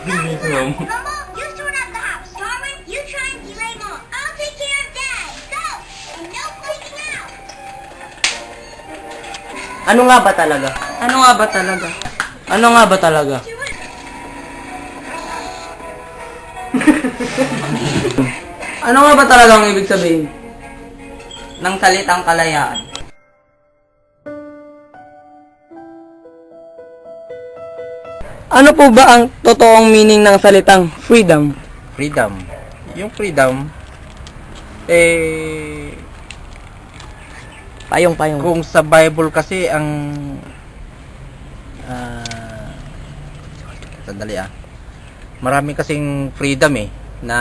Mama, you sort out the house. Darwin, you try and delay Mom. I'll take care of Dad. Go! And no freaking out. Ano nga ba talaga? Ano nga ba talaga? Ano nga ba talaga? Ano nga ba talaga ang ibig sabihin ng salitang kalayaan? Ano po ba ang totoong meaning ng salitang freedom? Freedom. Yung freedom, Payong. kung sa Bible kasi ang sandali marami kasing freedom na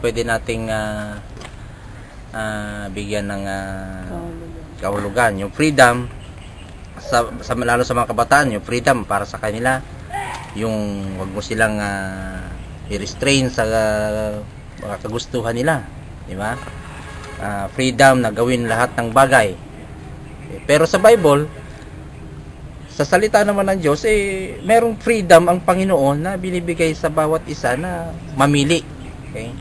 pwede nating bigyan ng kahulugan. Yung freedom lalo sa mga kabataan, yung freedom para sa kanila, yung wag mo silang i-restrain sa mga kagustuhan nila, di ba? Freedom na gawin lahat ng bagay. Pero sa Bible, sa salita naman ng Diyos, merong freedom ang Panginoon na binibigay sa bawat isa na mamili. Okay?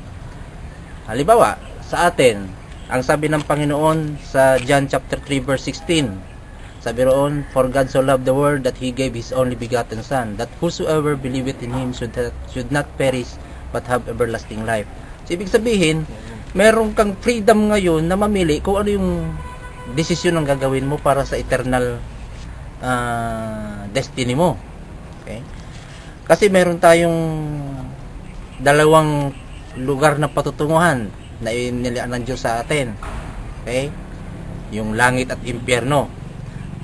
Halimbawa, sa atin, ang sabi ng Panginoon sa John chapter 3 verse 16, sabi roon, "For God so loved the world that He gave His only begotten Son, that whosoever believeth in Him should not perish, but have everlasting life." So, ibig sabihin, meron kang freedom ngayon na mamili kung ano yung desisyon ang gagawin mo para sa eternal destiny mo. Okay? Kasi meron tayong dalawang lugar na patutunguhan na inilaan ng Diyos sa atin. Okay? Yung langit at impyerno.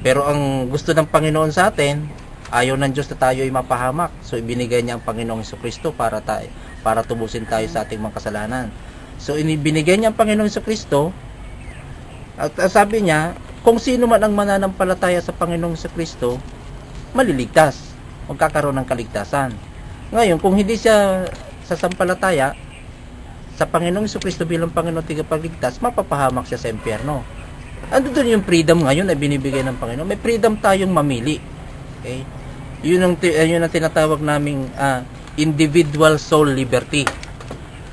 Pero ang gusto ng Panginoon sa atin, ayaw ng Diyos na tayo ay mapahamak. So ibinigay niya ang Panginoong Jesucristo para tubusin tayo sa ating mga kasalanan. So binigay niya ang Panginoong Jesucristo, at sabi niya, kung sino man ang mananampalataya sa Panginoong Jesucristo, maliligtas, magkakaroon ng kaligtasan. Ngayon, kung hindi siya sasampalataya sa Panginoong Jesucristo bilang Panginoong tigapagligtas, mapapahamak siya sa impyerno. Ando doon yung freedom ngayon na binibigay ng Panginoon. May freedom tayong mamili. Okay? Yun ang tinatawag naming individual soul liberty.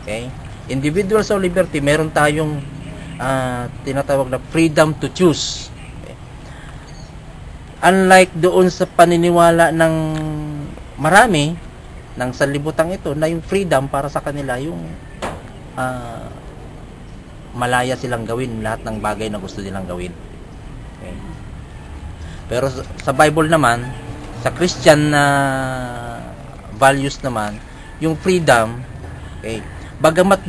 Okay? Individual soul liberty, meron tayong tinatawag na freedom to choose. Okay? Unlike doon sa paniniwala ng marami ng sanlibutan ito na yung freedom para sa kanila yung malaya silang gawin lahat ng bagay na gusto nilang gawin. Okay? Pero sa Bible naman, sa Christian values naman, yung freedom, okay, bagamat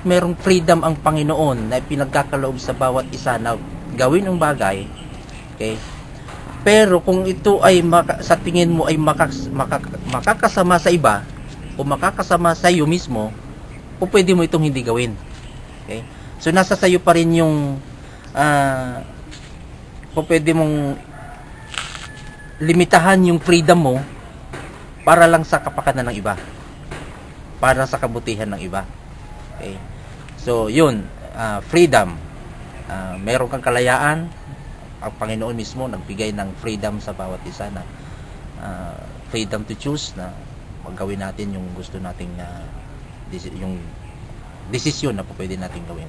merong freedom ang Panginoon na pinagkakaloob sa bawat isa na gawin ang bagay, okay, pero kung ito ay sa tingin mo ay makakasama sa iba o makakasama sa iyo mismo, o pwede mo itong hindi gawin. Okay? So nasa sayo pa rin yung kung pwede mong limitahan yung freedom mo para lang sa kapakanan ng iba, para sa kabutihan ng iba. Okay? So yun, freedom, meron kang kalayaan. Ang Panginoon mismo nagbigay ng freedom sa bawat isa na freedom to choose na maggawin natin yung gusto nating yung desisyon na pwede natin gawin.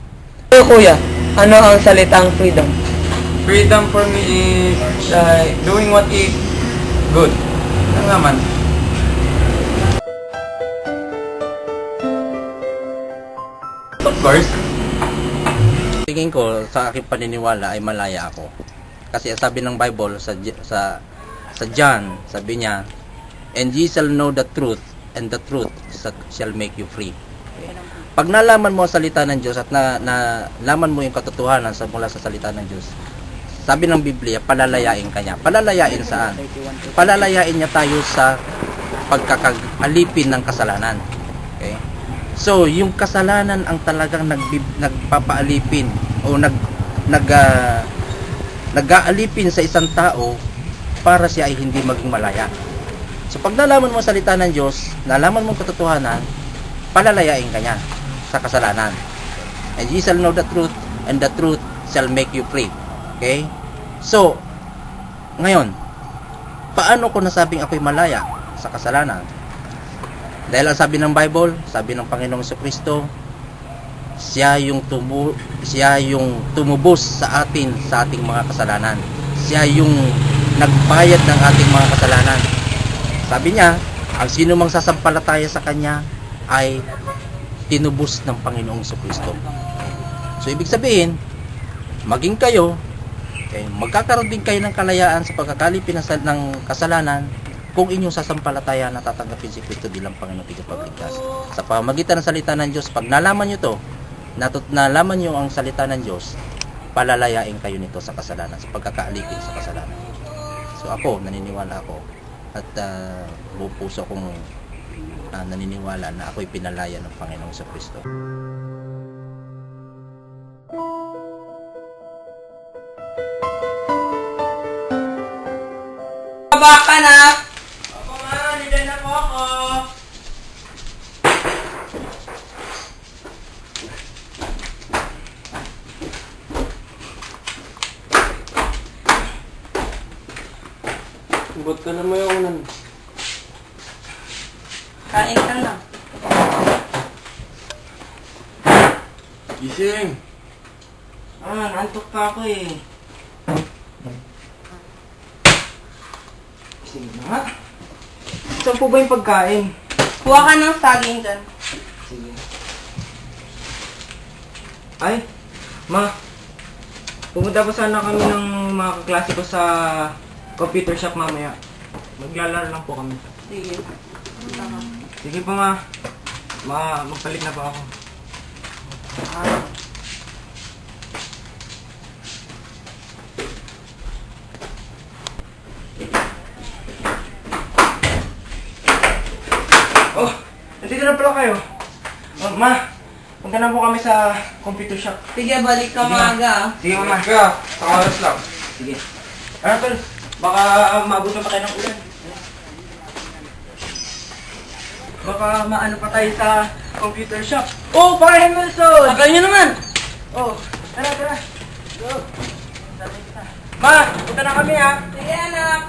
So, kuya, ano ang salitang freedom? Freedom for me is doing what is good. Ano naman? Of course, tingin ko sa aking paniniwala ay malaya ako. Kasi sabi ng Bible sa John, sabi niya, "And ye shall know the truth, and the truth shall make you free." Okay. Pag nalaman mo ang salita ng Diyos at nalaman mo yung katotohanan mula sa salita ng Diyos, sabi ng Biblia, palalayain ka niya. Palalayain saan? Palalayain niya tayo sa pagkakaalipin ng kasalanan. Okay? So, yung kasalanan ang talagang nagpapaalipin o nag-aalipin sa isang tao para siya ay hindi maging malaya. So, pag nalaman mo ang salita ng Diyos, nalaman mo ang katotohanan, palalayain ka niya sa kasalanan. And ye shall know the truth, and the truth shall make you free. Okay? So, ngayon, paano ko nasabing ako'y malaya sa kasalanan? Dahil ang sabi ng Bible, sabi ng Panginoong Kristo, siya yung tumubos sa atin sa ating mga kasalanan. Siya yung nagbayad ng ating mga kasalanan. Sabi niya, ang sino mang sasampalataya sa kanya ay tinubos ng Panginoong Kristo. So ibig sabihin, maging kayo, magkakaroon din kayo ng kalayaan sa pagkakalipin ng kasalanan kung inyong sasampalataya na tatanggapin si Kristo bilang Panginoong Tagapagligtas. Sa pamamagitan ng salita ng Diyos, pag nalaman nyo to, nalaman nyo ang salita ng Diyos, palalayain kayo nito sa kasalanan, sa pagkakaalipin sa kasalanan. So ako, naniniwala ako at buong puso kong naniniwala na ako'y pinalaya ng Panginoong Kristo. Baba ka na! Ako nga, nilay na po ako. Ba't ka na mayawanan? Kain ka na. Gising! Nantok pa ako eh. Sige na nga. Saan po ba yung pagkain? Kuha ka ng saging dyan. Sige. Ay, ma. Pumunta pa sana kami ng mga kaklase ko sa computer shop mamaya. Maglalaro lang po kami. Sige. Sige po ma. Magpalit na po ako. Oh, nandito na pala kayo. Oh, ma, punta na po kami sa computer shop. Sige, balik ka Sige, maaga. Sige, mama. Sa oras lang. Sige. Ano, tol? Baka maabot na pa tayo ng ulan. Baka maano pa tayo sa computer shop. Oh, pare Emerson! Tagal nyo naman. Oh, tara, tara. Go. Ma, punta na kami ha. Sige, anak.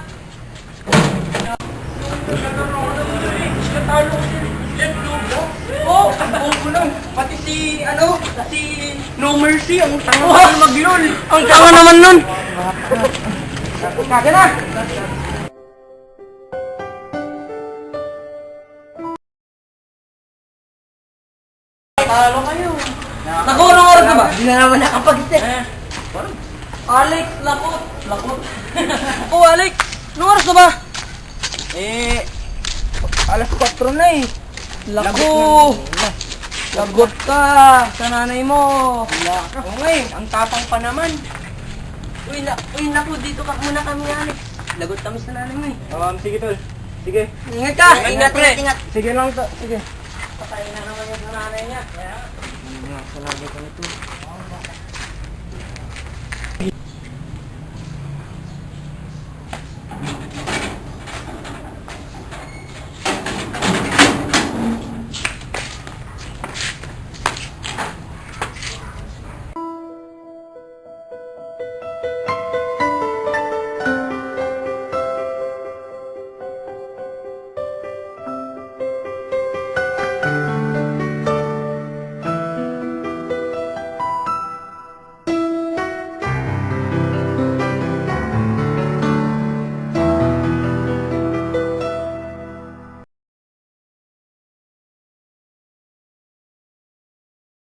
Oh, ang buong ko lang. Pati si No Mercy, ang tanga naman mag-lol. Ang tanga naman nun. Kaya na. Talo kayo. Naku, anong oras na ba? Hindi na naman nakapag-isip. Alex, lakot. Lakot. Ako, Alex. Anong oras na ba? Alas 4 na eh. Lako. Lagot ka sa nanay mo. Okay, ang tapang pa naman. Uy, naku, dito ka muna kami, Alex. Lagot kami sa nanay mo eh. Sige tol. Sige. Ingat ka. Ingat, pre. Ingat. Sige lang to. Sige. Patay na naman yung sa nanay niya. Salamat ko nito.